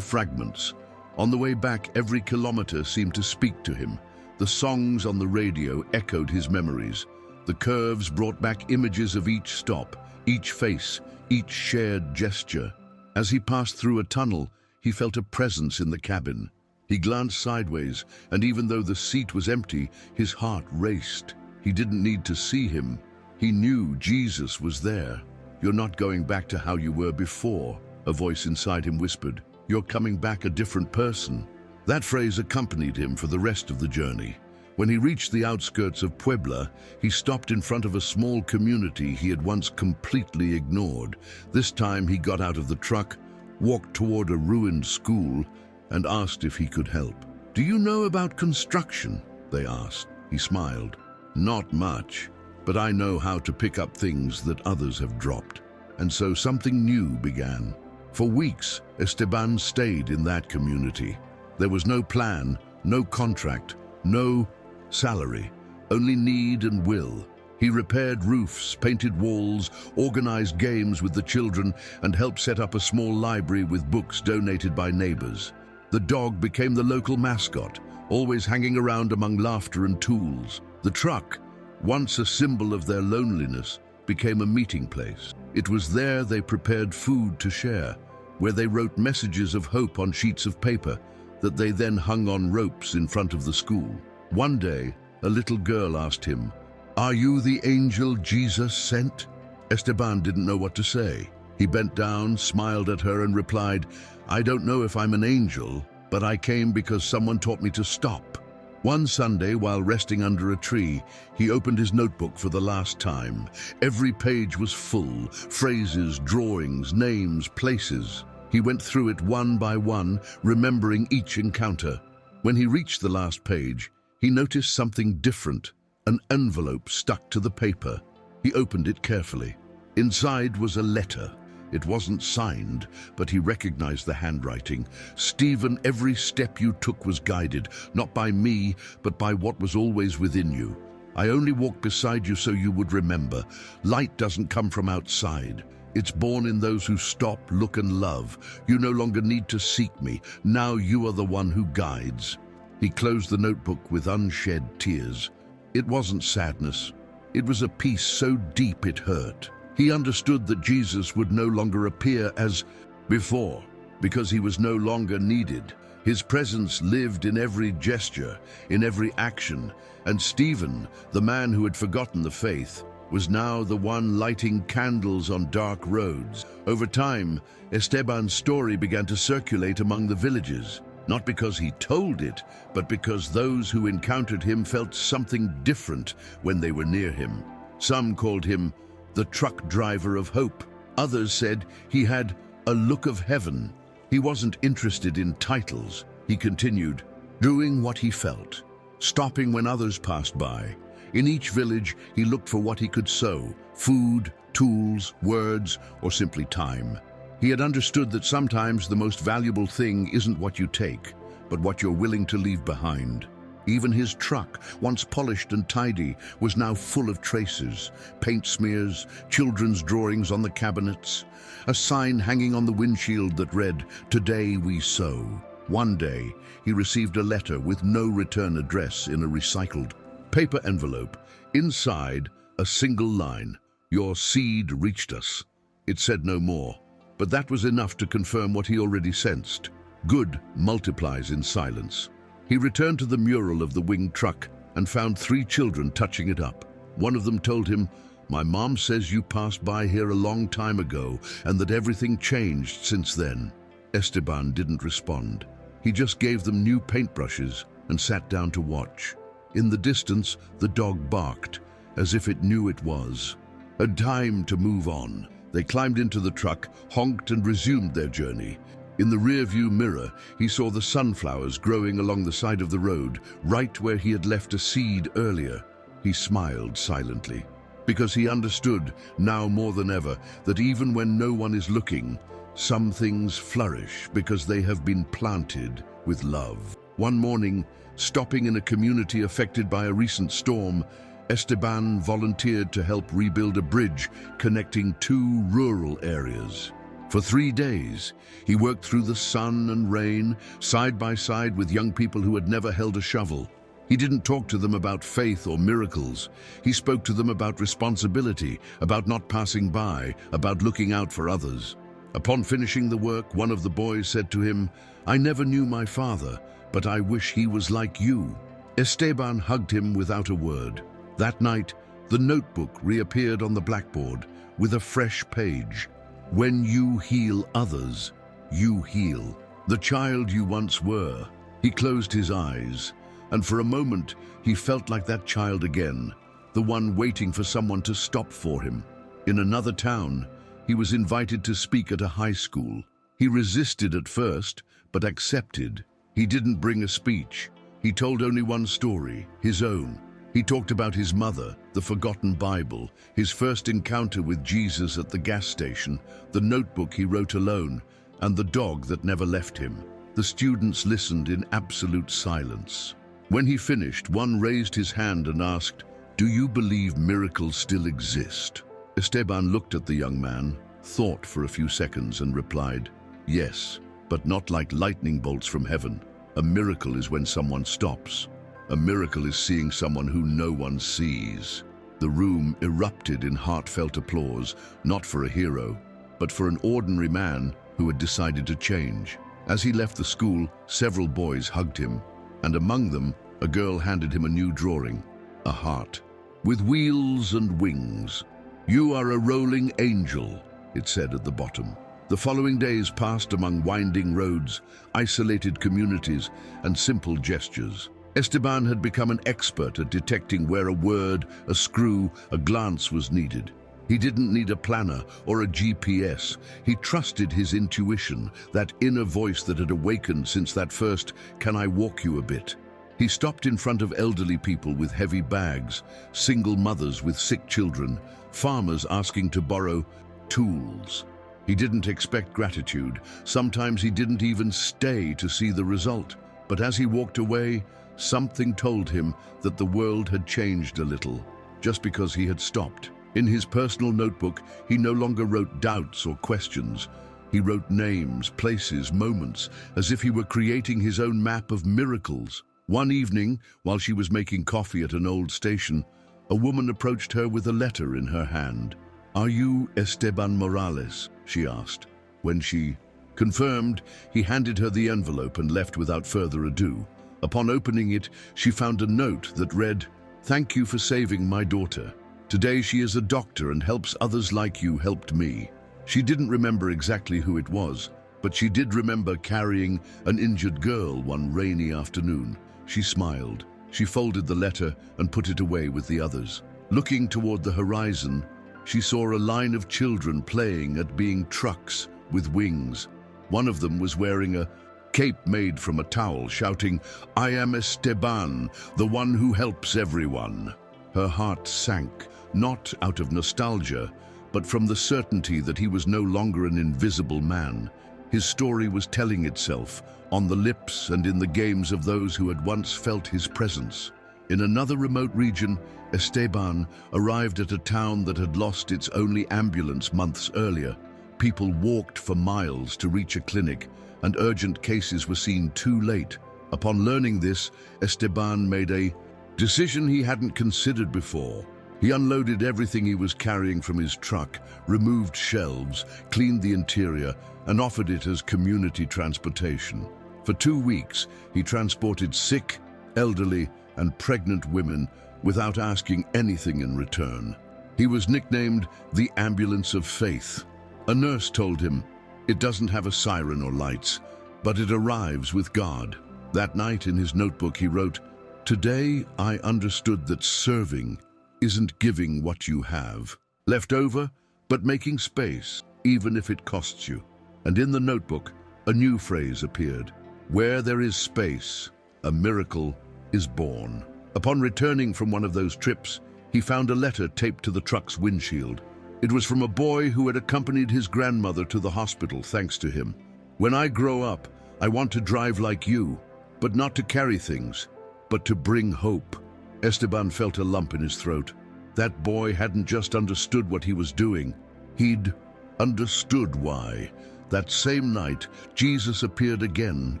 fragments. On the way back, every kilometer seemed to speak to him. The songs on the radio echoed his memories. The curves brought back images of each stop, each face, each shared gesture. As he passed through a tunnel, he felt a presence in the cabin. He glanced sideways, and even though the seat was empty, his heart raced. He didn't need to see him. He knew Jesus was there. "You're not going back to how you were before," a voice inside him whispered. "You're coming back a different person." That phrase accompanied him for the rest of the journey. When he reached the outskirts of Puebla, he stopped in front of a small community he had once completely ignored. This time he got out of the truck, walked toward a ruined school, and asked if he could help. "Do you know about construction?" they asked. He smiled. "Not much, but I know how to pick up things that others have dropped." And so something new began. For weeks, Esteban stayed in that community. There was no plan, no contract, no salary, only need and will. He repaired roofs, painted walls, organized games with the children, and helped set up a small library with books donated by neighbors. The dog became the local mascot, always hanging around among laughter and tools. The truck, once a symbol of their loneliness, became a meeting place. It was there they prepared food to share, where they wrote messages of hope on sheets of paper that they then hung on ropes in front of the school. One day, a little girl asked him, "Are you the angel Jesus sent?" Esteban didn't know what to say. He bent down, smiled at her, and replied, "I don't know if I'm an angel, but I came because someone taught me to stop." One Sunday, while resting under a tree, he opened his notebook for the last time. Every page was full, phrases, drawings, names, places. He went through it one by one, remembering each encounter. When he reached the last page, he noticed something different, an envelope stuck to the paper. He opened it carefully. Inside was a letter. It wasn't signed, but he recognized the handwriting. "Stephen, every step you took was guided, not by me, but by what was always within you. I only walked beside you so you would remember. Light doesn't come from outside. It's born in those who stop, look, and love. You no longer need to seek me. Now you are the one who guides." He closed the notebook with unshed tears. It wasn't sadness. It was a peace so deep it hurt. He understood that Jesus would no longer appear as before, because he was no longer needed. His presence lived in every gesture, in every action, and Stephen, the man who had forgotten the faith, was now the one lighting candles on dark roads. Over time, Esteban's story began to circulate among the villages, not because he told it, but because those who encountered him felt something different when they were near him. Some called him the truck driver of hope. Others said he had a look of heaven. He wasn't interested in titles. He continued, doing what he felt, stopping when others passed by. In each village, he looked for what he could sow: food, tools, words, or simply time. He had understood that sometimes the most valuable thing isn't what you take, but what you're willing to leave behind. Even his truck, once polished and tidy, was now full of traces, paint smears, children's drawings on the cabinets, a sign hanging on the windshield that read, "Today we sow." One day, he received a letter with no return address in a recycled paper envelope. Inside, a single line, "Your seed reached us." It said no more, but that was enough to confirm what he already sensed. Good multiplies in silence. He returned to the mural of the winged truck and found 3 children touching it up. One of them told him, "My mom says you passed by here a long time ago and that everything changed since then." Esteban didn't respond. He just gave them new paintbrushes and sat down to watch. In the distance, the dog barked, as if it knew it was a time to move on. They climbed into the truck, honked and resumed their journey. In the rear-view mirror, he saw the sunflowers growing along the side of the road, right where he had left a seed earlier. He smiled silently, because he understood, now more than ever, that even when no one is looking, some things flourish because they have been planted with love. One morning, stopping in a community affected by a recent storm, Esteban volunteered to help rebuild a bridge connecting 2 rural areas. For 3 days, he worked through the sun and rain, side by side with young people who had never held a shovel. He didn't talk to them about faith or miracles. He spoke to them about responsibility, about not passing by, about looking out for others. Upon finishing the work, one of the boys said to him, "I never knew my father, but I wish he was like you." Esteban hugged him without a word. That night, the notebook reappeared on the blackboard with a fresh page. "When you heal others, you heal the child you once were." He closed his eyes, and for a moment he felt like that child again, the one waiting for someone to stop for him. In another town, he was invited to speak at a high school. He resisted at first, but accepted. He didn't bring a speech. He told only one story, his own. He talked about his mother, the forgotten Bible, his first encounter with Jesus at the gas station, the notebook he wrote alone, and the dog that never left him. The students listened in absolute silence. When he finished, one raised his hand and asked, "Do you believe miracles still exist?" Esteban looked at the young man, thought for a few seconds and replied, "Yes, but not like lightning bolts from heaven. A miracle is when someone stops. A miracle is seeing someone who no one sees." The room erupted in heartfelt applause, not for a hero, but for an ordinary man who had decided to change. As he left the school, several boys hugged him, and among them, a girl handed him a new drawing, a heart, with wheels and wings. "You are a rolling angel," it said at the bottom. The following days passed among winding roads, isolated communities, and simple gestures. Esteban had become an expert at detecting where a word, a screw, a glance was needed. He didn't need a planner or a GPS. He trusted his intuition, that inner voice that had awakened since that first, "Can I walk you a bit?" He stopped in front of elderly people with heavy bags, single mothers with sick children, farmers asking to borrow tools. He didn't expect gratitude. Sometimes he didn't even stay to see the result. But as he walked away, something told him that the world had changed a little, just because he had stopped. In his personal notebook, he no longer wrote doubts or questions. He wrote names, places, moments, as if he were creating his own map of miracles. One evening, while she was making coffee at an old station, a woman approached her with a letter in her hand. "Are you Esteban Morales?" she asked. When she confirmed, he handed her the envelope and left without further ado. Upon opening it, she found a note that read, "Thank you for saving my daughter. Today she is a doctor and helps others like you helped me." She didn't remember exactly who it was, but she did remember carrying an injured girl one rainy afternoon. She smiled. She folded the letter and put it away with the others. Looking toward the horizon, she saw a line of children playing at being trucks with wings. One of them was wearing a cape made from a towel, shouting, "I am Esteban, the one who helps everyone." Her heart sank, not out of nostalgia, but from the certainty that he was no longer an invisible man. His story was telling itself, on the lips and in the games of those who had once felt his presence. In another remote region, Esteban arrived at a town that had lost its only ambulance months earlier. People walked for miles to reach a clinic, and urgent cases were seen too late. Upon learning this, Esteban made a decision he hadn't considered before. He unloaded everything he was carrying from his truck, removed shelves, cleaned the interior, and offered it as community transportation. For 2 weeks, he transported sick, elderly, and pregnant women without asking anything in return. He was nicknamed the Ambulance of Faith. A nurse told him, "It doesn't have a siren or lights, but it arrives with God." That night in his notebook he wrote, "Today I understood that serving isn't giving what you have left over, but making space, even if it costs you." And in the notebook, a new phrase appeared: "Where there is space, a miracle is born." Upon returning from one of those trips, he found a letter taped to the truck's windshield. It was from a boy who had accompanied his grandmother to the hospital thanks to him. "When I grow up, I want to drive like you, but not to carry things, but to bring hope." Esteban felt a lump in his throat. That boy hadn't just understood what he was doing, he'd understood why. That same night, Jesus appeared again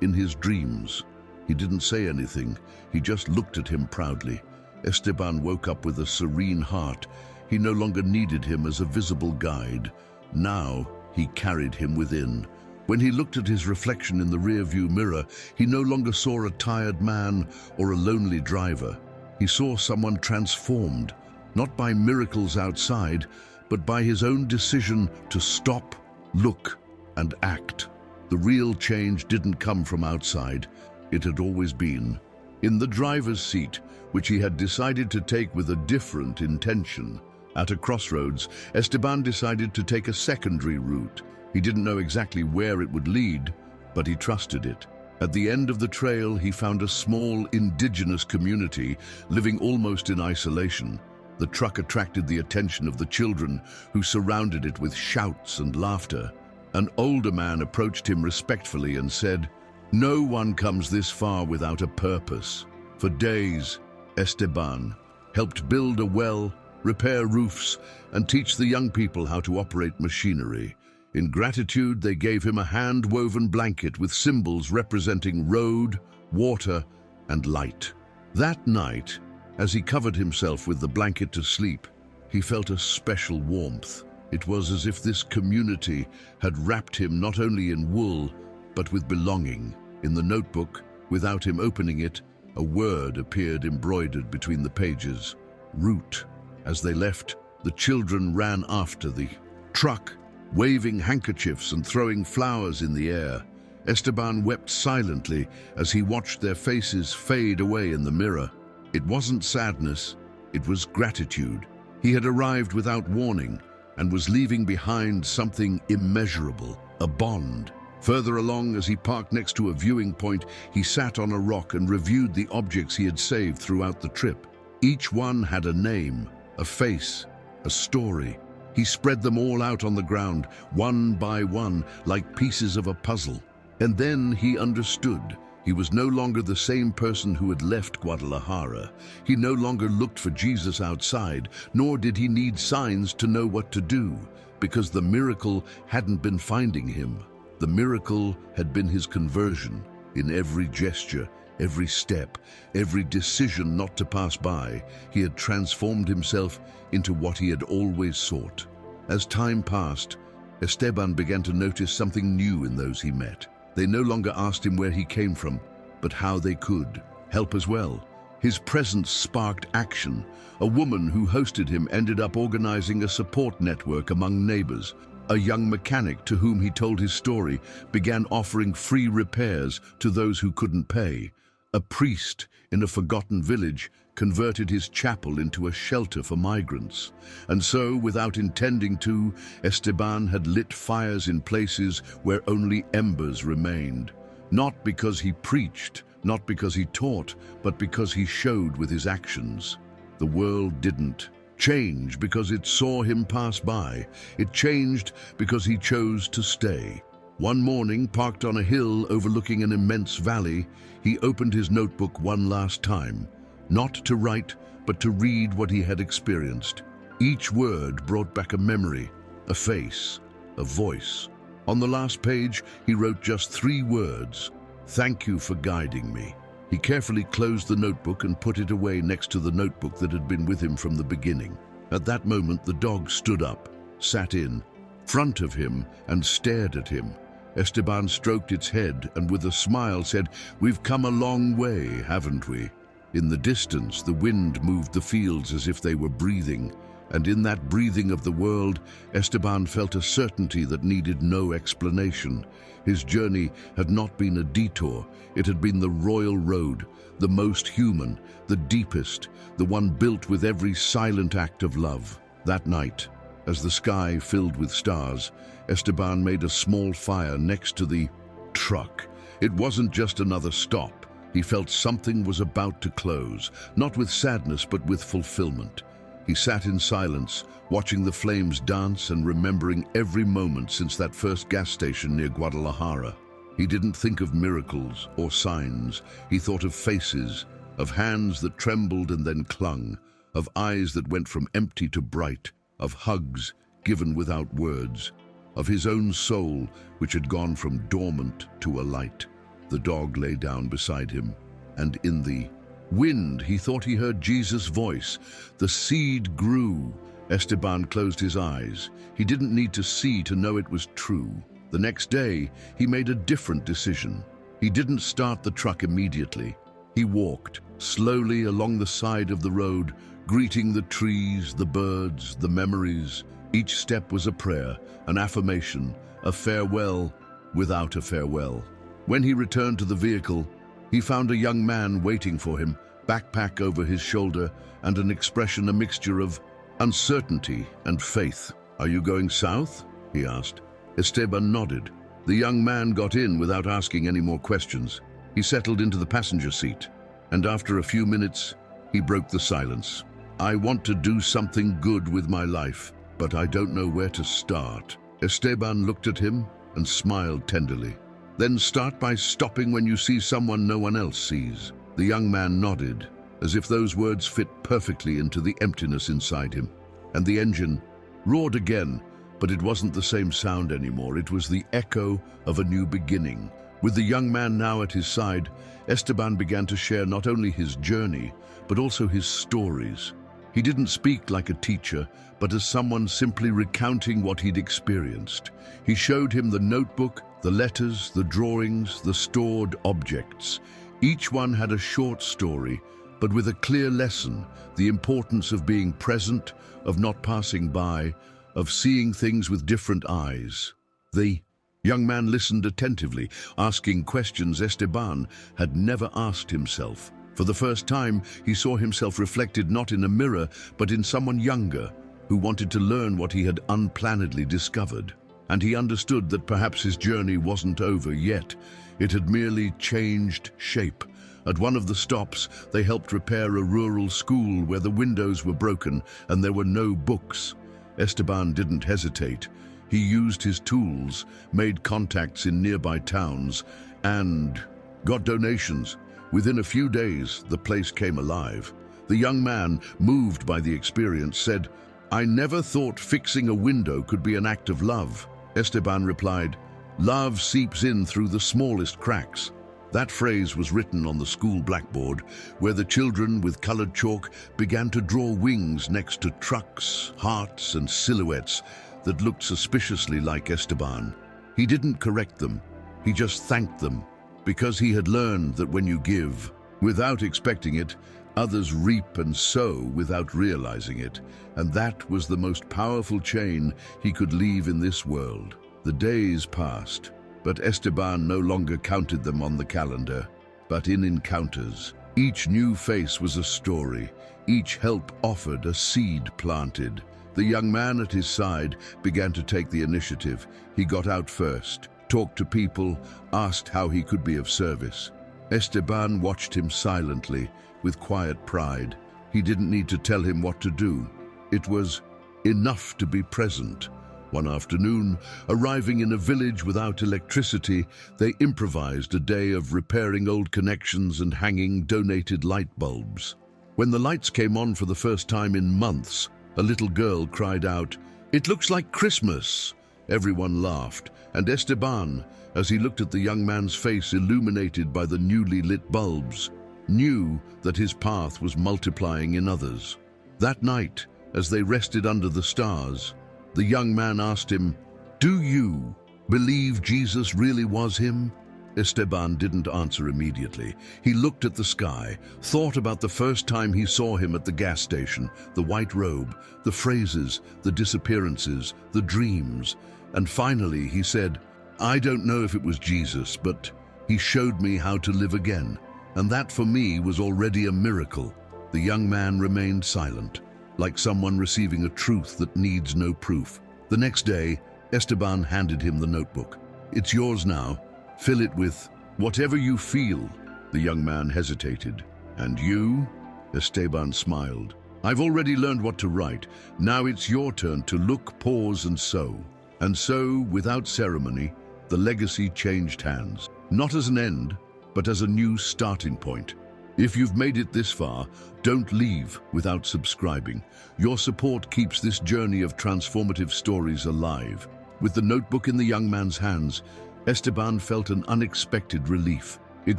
in his dreams. He didn't say anything, he just looked at him proudly. Esteban woke up with a serene heart. He no longer needed him as a visible guide. Now he carried him within. When he looked at his reflection in the rearview mirror, he no longer saw a tired man or a lonely driver. He saw someone transformed, not by miracles outside, but by his own decision to stop, look, and act. The real change didn't come from outside. It had always been in the driver's seat, which he had decided to take with a different intention. At a crossroads, Esteban decided to take a secondary route. He didn't know exactly where it would lead, but he trusted it. At the end of the trail, he found a small indigenous community living almost in isolation. The truck attracted the attention of the children, who surrounded it with shouts and laughter. An older man approached him respectfully and said, "No one comes this far without a purpose." For days, Esteban helped build a well, repair roofs, and teach the young people how to operate machinery. In gratitude, they gave him a hand-woven blanket with symbols representing road, water, and light. That night, as he covered himself with the blanket to sleep, he felt a special warmth. It was as if this community had wrapped him not only in wool, but with belonging. In the notebook, without him opening it, a word appeared embroidered between the pages: root. As they left, the children ran after the truck, waving handkerchiefs and throwing flowers in the air. Esteban wept silently as he watched their faces fade away in the mirror. It wasn't sadness, it was gratitude. He had arrived without warning and was leaving behind something immeasurable, a bond. Further along, as he parked next to a viewing point, he sat on a rock and reviewed the objects he had saved throughout the trip. Each one had a name, a face, a story. He spread them all out on the ground, one by one, like pieces of a puzzle. And then he understood. He was no longer the same person who had left Guadalajara. He no longer looked for Jesus outside, nor did he need signs to know what to do, because the miracle hadn't been finding him. The miracle had been his conversion. In every gesture, every step, every decision not to pass by, he had transformed himself into what he had always sought. As time passed, Esteban began to notice something new in those he met. They no longer asked him where he came from, but how they could help as well. His presence sparked action. A woman who hosted him ended up organizing a support network among neighbors. A young mechanic to whom he told his story began offering free repairs to those who couldn't pay. A priest in a forgotten village converted his chapel into a shelter for migrants. And so, without intending to, Esteban had lit fires in places where only embers remained. Not because he preached, not because he taught, but because he showed with his actions. The world didn't change because it saw him pass by. It changed because he chose to stay. One morning, parked on a hill overlooking an immense valley, he opened his notebook one last time, not to write, but to read what he had experienced. Each word brought back a memory, a face, a voice. On the last page, he wrote just 3 words: "Thank you for guiding me." He carefully closed the notebook and put it away next to the notebook that had been with him from the beginning. At that moment, the dog stood up, sat in front of him, and stared at him. Esteban stroked its head and with a smile said, "We've come a long way, haven't we?" In the distance, the wind moved the fields as if they were breathing, and in that breathing of the world, Esteban felt a certainty that needed no explanation. His journey had not been a detour, it had been the royal road, the most human, the deepest, the one built with every silent act of love. That night, as the sky filled with stars, Esteban made a small fire next to the truck. It wasn't just another stop. He felt something was about to close, not with sadness but with fulfillment. He sat in silence, watching the flames dance and remembering every moment since that first gas station near Guadalajara. He didn't think of miracles or signs. He thought of faces, of hands that trembled and then clung, of eyes that went from empty to bright, of hugs given without words, of his own soul which had gone from dormant to alight. The dog lay down beside him, and in the wind he thought he heard Jesus' voice. The seed grew. Esteban closed his eyes. He didn't need to see to know it was true. The next day, he made a different decision. He didn't start the truck immediately. He walked slowly along the side of the road, greeting the trees, the birds, the memories. Each step was a prayer, an affirmation, a farewell without a farewell. When he returned to the vehicle, he found a young man waiting for him, backpack over his shoulder and an expression a mixture of uncertainty and faith. "Are you going south?" he asked. Esteban nodded. The young man got in without asking any more questions. He settled into the passenger seat, and after a few minutes, he broke the silence. "I want to do something good with my life, but I don't know where to start." Esteban looked at him and smiled tenderly. "Then start by stopping when you see someone no one else sees." The young man nodded, as if those words fit perfectly into the emptiness inside him. And the engine roared again, but it wasn't the same sound anymore. It was the echo of a new beginning. With the young man now at his side, Esteban began to share not only his journey, but also his stories. He didn't speak like a teacher, but as someone simply recounting what he'd experienced. He showed him the notebook, the letters, the drawings, the stored objects. Each one had a short story, but with a clear lesson: the importance of being present, of not passing by, of seeing things with different eyes. The young man listened attentively, asking questions Esteban had never asked himself. For the first time, he saw himself reflected not in a mirror, but in someone younger, who wanted to learn what he had unplannedly discovered. And he understood that perhaps his journey wasn't over yet. It had merely changed shape. At one of the stops, they helped repair a rural school where the windows were broken and there were no books. Esteban didn't hesitate. He used his tools, made contacts in nearby towns, and got donations. Within a few days, the place came alive. The young man, moved by the experience, said, "I never thought fixing a window could be an act of love." Esteban replied, "Love seeps in through the smallest cracks." That phrase was written on the school blackboard, where the children with colored chalk began to draw wings next to trucks, hearts, and silhouettes that looked suspiciously like Esteban. He didn't correct them, he just thanked them, because he had learned that when you give, without expecting it, others reap and sow without realizing it, and that was the most powerful chain he could leave in this world. The days passed, but Esteban no longer counted them on the calendar, but in encounters. Each new face was a story, each help offered a seed planted. The young man at his side began to take the initiative. He got out first, talked to people, asked how he could be of service. Esteban watched him silently, with quiet pride. He didn't need to tell him what to do. It was enough to be present. One afternoon, arriving in a village without electricity, they improvised a day of repairing old connections and hanging donated light bulbs. When the lights came on for the first time in months, a little girl cried out, "It looks like Christmas!" Everyone laughed, and Esteban, as he looked at the young man's face illuminated by the newly lit bulbs, knew that his path was multiplying in others. That night, as they rested under the stars, the young man asked him, "Do you believe Jesus really was him?" Esteban didn't answer immediately. He looked at the sky, thought about the first time he saw him at the gas station, the white robe, the phrases, the disappearances, the dreams, and finally he said, "I don't know if it was Jesus, but he showed me how to live again, and that for me was already a miracle." The young man remained silent, like someone receiving a truth that needs no proof. The next day, Esteban handed him the notebook. "It's yours now. Fill it with whatever you feel." The young man hesitated. "And you?" Esteban smiled. "I've already learned what to write. Now it's your turn to look, pause, and sow." And so, without ceremony, the legacy changed hands. Not as an end, but as a new starting point. If you've made it this far, don't leave without subscribing. Your support keeps this journey of transformative stories alive. With the notebook in the young man's hands, Esteban felt an unexpected relief. It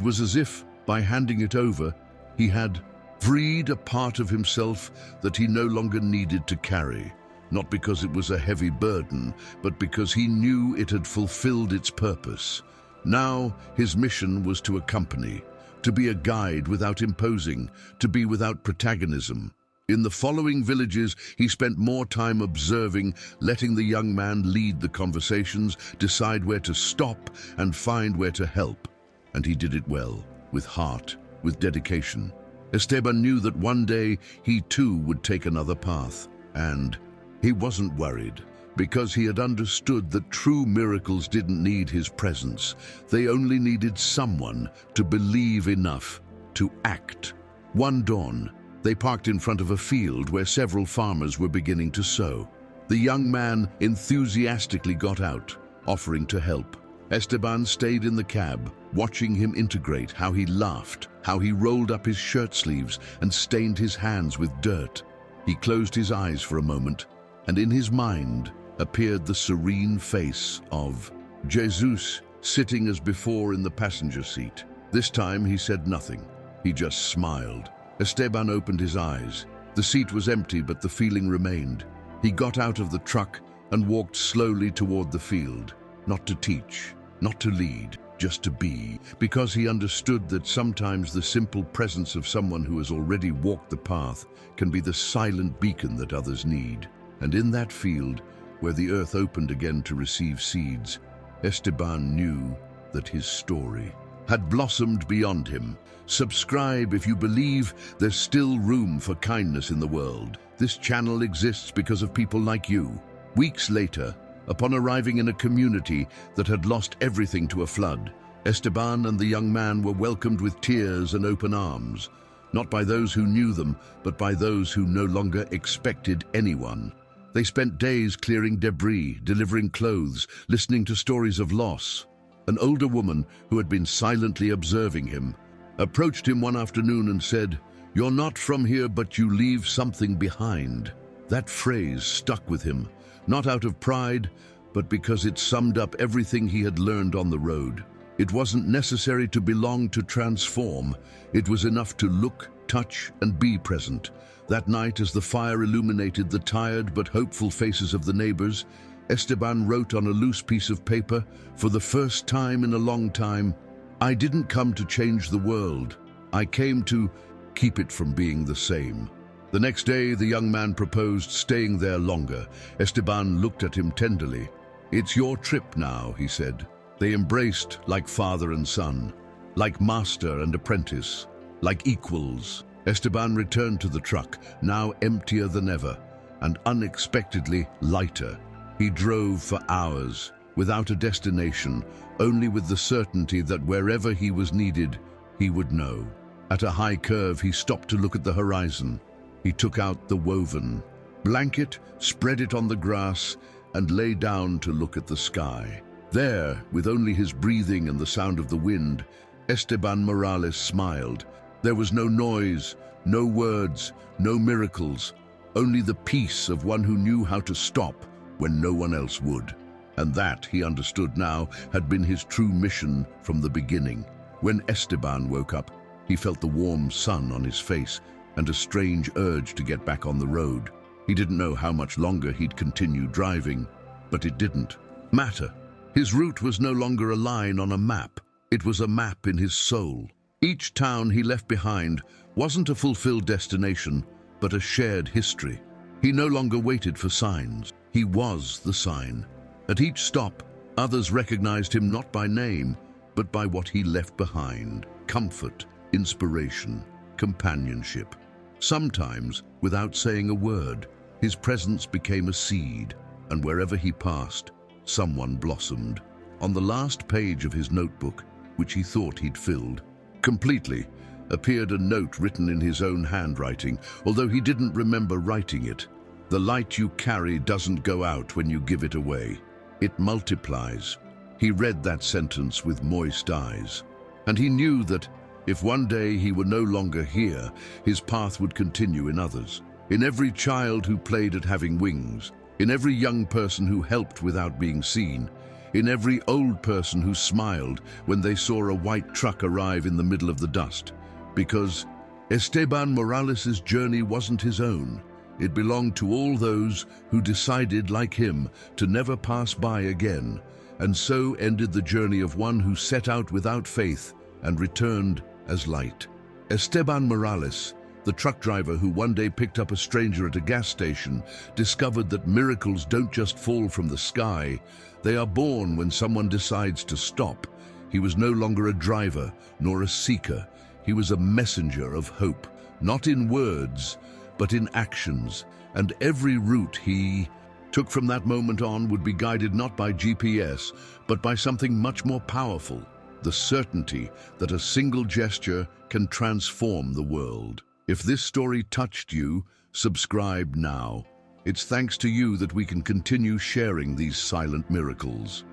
was as if, by handing it over, he had freed a part of himself that he no longer needed to carry. Not because it was a heavy burden, but because he knew it had fulfilled its purpose. Now, his mission was to accompany, to be a guide without imposing, to be without protagonism. In the following villages, he spent more time observing, letting the young man lead the conversations, decide where to stop, and find where to help. And he did it well, with heart, with dedication. Esteban knew that one day he too would take another path. And he wasn't worried, because he had understood that true miracles didn't need his presence. They only needed someone to believe enough, to act. One dawn, they parked in front of a field where several farmers were beginning to sow. The young man enthusiastically got out, offering to help. Esteban stayed in the cab, watching him integrate, how he laughed, how he rolled up his shirt sleeves and stained his hands with dirt. He closed his eyes for a moment, and in his mind appeared the serene face of Jesus, sitting as before in the passenger seat. This time he said nothing. He just smiled. Esteban opened his eyes. The seat was empty, but the feeling remained. He got out of the truck and walked slowly toward the field, not to teach, not to lead, just to be, because he understood that sometimes the simple presence of someone who has already walked the path can be the silent beacon that others need. And in that field, where the earth opened again to receive seeds, Esteban knew that his story had blossomed beyond him. Subscribe if you believe there's still room for kindness in the world. This channel exists because of people like you. Weeks later, upon arriving in a community that had lost everything to a flood, Esteban and the young man were welcomed with tears and open arms, not by those who knew them, but by those who no longer expected anyone. They spent days clearing debris, delivering clothes, listening to stories of loss. An older woman, who had been silently observing him, approached him one afternoon and said, "You're not from here, but you leave something behind." That phrase stuck with him, not out of pride, but because it summed up everything he had learned on the road. It wasn't necessary to belong to transform. It was enough to look, touch, and be present. That night, as the fire illuminated the tired but hopeful faces of the neighbors, Esteban wrote on a loose piece of paper, "For the first time in a long time, I didn't come to change the world. I came to keep it from being the same." The next day, the young man proposed staying there longer. Esteban looked at him tenderly. "It's your trip now," he said. They embraced like father and son, like master and apprentice, like equals. Esteban returned to the truck, now emptier than ever, and unexpectedly lighter. He drove for hours, without a destination, only with the certainty that wherever he was needed, he would know. At a high curve, he stopped to look at the horizon. He took out the woven blanket, spread it on the grass, and lay down to look at the sky. There, with only his breathing and the sound of the wind, Esteban Morales smiled. There was no noise, no words, no miracles, only the peace of one who knew how to stop when no one else would. And that, he understood now, had been his true mission from the beginning. When Esteban woke up, he felt the warm sun on his face and a strange urge to get back on the road. He didn't know how much longer he'd continue driving, but it didn't matter. His route was no longer a line on a map. It was a map in his soul. Each town he left behind wasn't a fulfilled destination, but a shared history. He no longer waited for signs. He was the sign. At each stop, others recognized him not by name, but by what he left behind: comfort, inspiration, companionship. Sometimes, without saying a word, his presence became a seed, and wherever he passed, someone blossomed. On the last page of his notebook, which he thought he'd filled completely, appeared a note written in his own handwriting, although he didn't remember writing it. The light you carry doesn't go out when you give it away. It multiplies. He read that sentence with moist eyes, and he knew that if one day he were no longer here, his path would continue in others. In every child who played at having wings, in every young person who helped without being seen, in every old person who smiled when they saw a white truck arrive in the middle of the dust. Because Esteban Morales' journey wasn't his own. It belonged to all those who decided, like him, to never pass by again, and so ended the journey of one who set out without faith and returned as light. Esteban Morales, the truck driver who one day picked up a stranger at a gas station, discovered that miracles don't just fall from the sky. They are born when someone decides to stop. He was no longer a driver nor a seeker. He was a messenger of hope, not in words, but in actions. And every route he took from that moment on would be guided not by GPS, but by something much more powerful: the certainty that a single gesture can transform the world. If this story touched you, subscribe now. It's thanks to you that we can continue sharing these silent miracles.